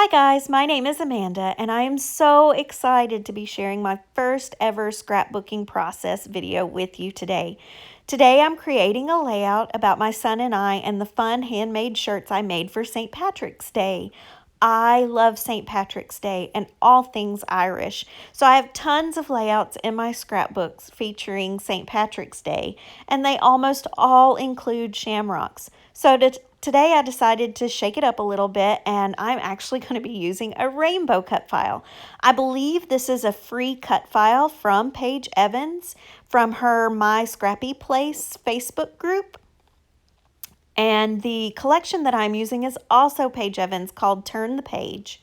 Hi guys, my name is Amanda and I am so excited to be sharing my first ever scrapbooking process video with you today. Today I'm creating a layout about my son and I and the fun handmade shirts I made for St. Patrick's Day. I love St. Patrick's Day and all things Irish, so I have tons of layouts in my scrapbooks featuring St. Patrick's Day, and they almost all include shamrocks. Today I decided to shake it up a little bit, and I'm actually going to be using a rainbow cut file. I believe this is a free cut file from Paige Evans from her My Scrappy Place Facebook group. And the collection that I'm using is also Paige Evans, called Turn the Page.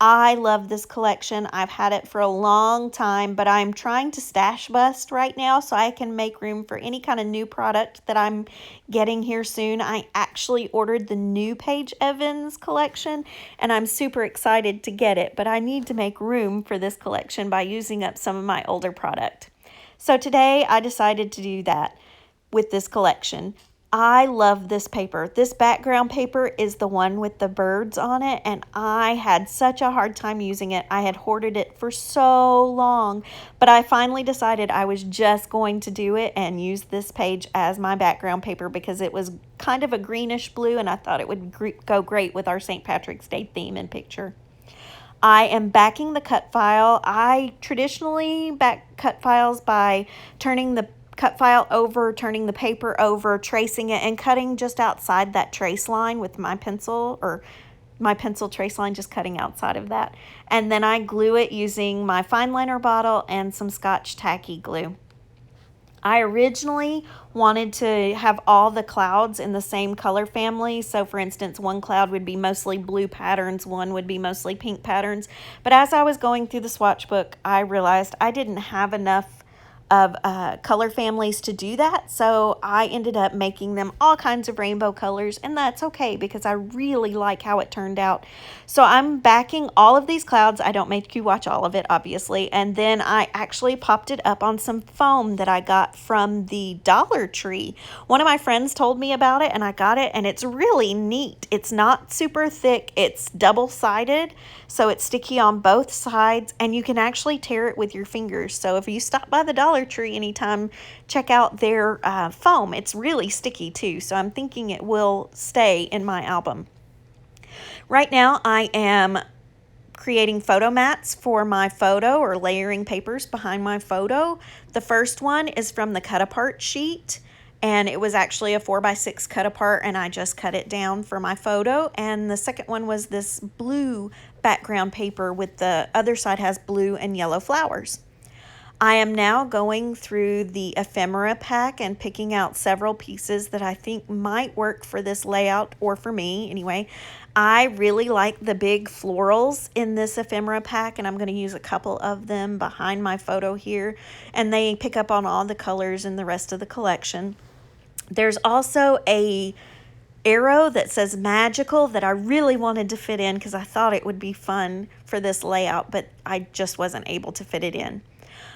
I love this collection. I've had it for a long time, but I'm trying to stash bust right now so I can make room for any kind of new product that I'm getting here soon. I actually ordered the new Paige Evans collection, and I'm super excited to get it, but I need to make room for this collection by using up some of my older product. So today I decided to do that with this collection. I love this paper. This background paper is the one with the birds on it, and I had such a hard time using it. I had hoarded it for so long, but I finally decided I was just going to do it and use this page as my background paper because it was kind of a greenish blue, and I thought it would go great with our St. Patrick's Day theme and picture. I am backing the cut file. I traditionally back cut files by turning the cut file over, turning the paper over, tracing it, and cutting just outside that trace line with my pencil, or my pencil trace line, just cutting outside of that. And then I glue it using my fine liner bottle and some Scotch tacky glue. I originally wanted to have all the clouds in the same color family. So for instance, one cloud would be mostly blue patterns, one would be mostly pink patterns. But as I was going through the swatch book, I realized I didn't have enough of color families to do that, so I ended up making them all kinds of rainbow colors, and that's okay because I really like how it turned out. So I'm backing all of these clouds. I don't make you watch all of it, obviously, and then I actually popped it up on some foam that I got from the Dollar Tree. One of my friends told me about it, and I got it, and it's really neat. It's not super thick. It's double-sided, so it's sticky on both sides, and you can actually tear it with your fingers. So if you stop by the Dollar Tree anytime, check out their foam. It's really sticky too, so I'm thinking it will stay in my album. Right now I am creating photo mats for my photo, or layering papers behind my photo. The first one is from the cut apart sheet, and it was actually a 4x6 cut apart, and I just cut it down for my photo. And the second one was this blue background paper with the other side has blue and yellow flowers. I am now going through the ephemera pack and picking out several pieces that I think might work for this layout, or for me anyway. I really like the big florals in this ephemera pack, and I'm going to use a couple of them behind my photo here, and they pick up on all the colors in the rest of the collection. There's also a arrow that says magical that I really wanted to fit in because I thought it would be fun for this layout, but I just wasn't able to fit it in.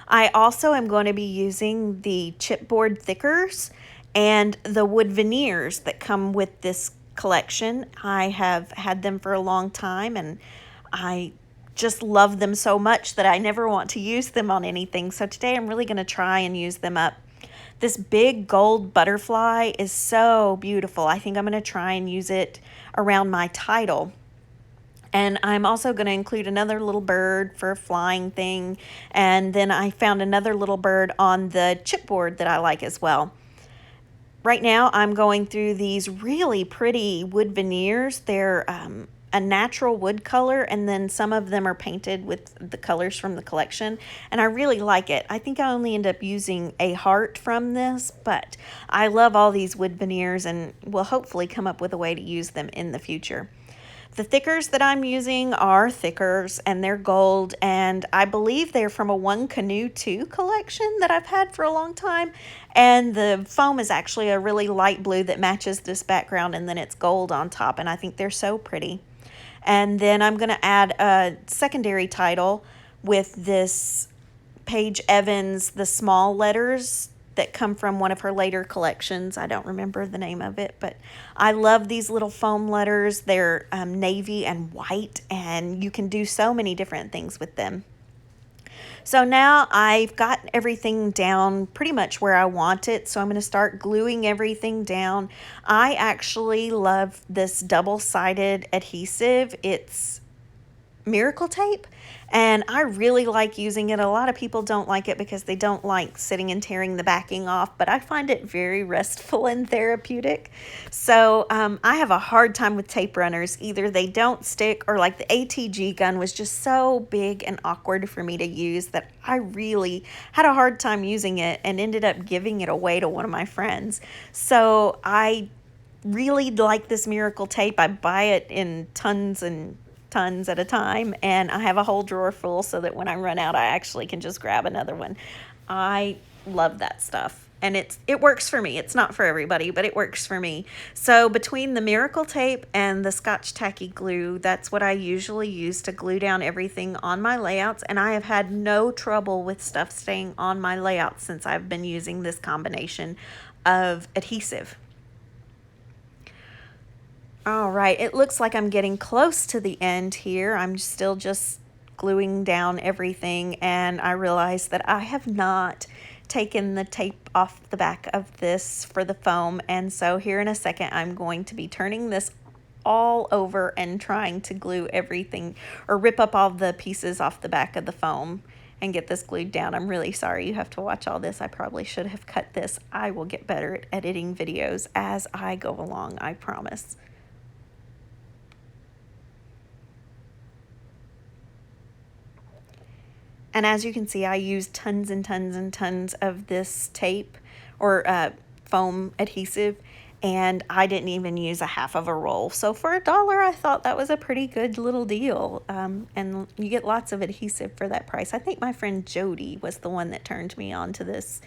I also am going to be using the chipboard thickers and the wood veneers that come with this collection. I have had them for a long time, and I just love them so much that I never want to use them on anything. So today I'm really going to try and use them up. This big gold butterfly is so beautiful. I think I'm going to try and use it around my title. And I'm also going to include another little bird for a flying thing. And then I found another little bird on the chipboard that I like as well. Right now I'm going through these really pretty wood veneers. They're a natural wood color, and then some of them are painted with the colors from the collection. And I really like it. I think I only end up using a heart from this, but I love all these wood veneers and will hopefully come up with a way to use them in the future. The thickers that I'm using are thickers, and they're gold, and I believe they're from a One Canoe 2 collection that I've had for a long time. And the foam is actually a really light blue that matches this background, and then it's gold on top, and I think they're so pretty. And then I'm going to add a secondary title with this Paige Evans, the small letters that come from one of her later collections. I don't remember the name of it, but I love these little foam letters. They're navy and white, and you can do so many different things with them. So now I've got everything down pretty much where I want it. So I'm going to start gluing everything down. I actually love this double-sided adhesive. It's Miracle Tape, and I really like using it. A lot of people don't like it because they don't like sitting and tearing the backing off, but I find it very restful and therapeutic. So I have a hard time with tape runners. Either they don't stick, or like the ATG gun was just so big and awkward for me to use that I really had a hard time using it and ended up giving it away to one of my friends. So I really like this Miracle Tape. I buy it in tons and tons at a time, and I have a whole drawer full so that when I run out I actually can just grab another one. I love that stuff, and it works for me. It's not for everybody, but it works for me. So between the Miracle Tape and the Scotch Tacky glue, that's what I usually use to glue down everything on my layouts, and I have had no trouble with stuff staying on my layouts since I've been using this combination of adhesive. All right, it looks like I'm getting close to the end here. I'm still just gluing down everything, and I realize that I have not taken the tape off the back of this for the foam, and so here in a second I'm going to be turning this all over and trying to glue everything, or rip up all the pieces off the back of the foam and get this glued down. I'm really sorry you have to watch all this. I probably should have cut this. I will get better at editing videos as I go along, I promise. And as you can see, I used tons and tons and tons of this tape, or foam adhesive, and I didn't even use a half of a roll. So for $1, I thought that was a pretty good little deal. And you get lots of adhesive for that price. I think my friend Jody was the one that turned me on to this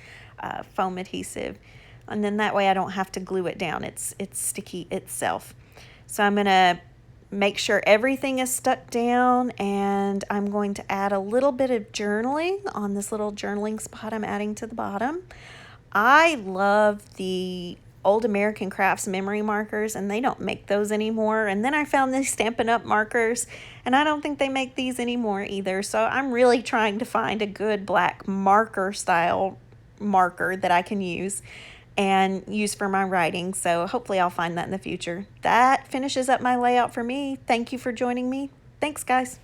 foam adhesive. And then that way I don't have to glue it down. It's sticky itself. So I'm gonna make sure everything is stuck down, and I'm going to add a little bit of journaling on this little journaling spot I'm adding to the bottom. I love the Old American Crafts memory markers, and they don't make those anymore. And then I found these Stampin' Up! Markers, and I don't think they make these anymore either. So I'm really trying to find a good black marker style marker that I can use and use for my writing. So hopefully I'll find that in the future. That finishes up my layout for me. Thank you for joining me. Thanks, guys.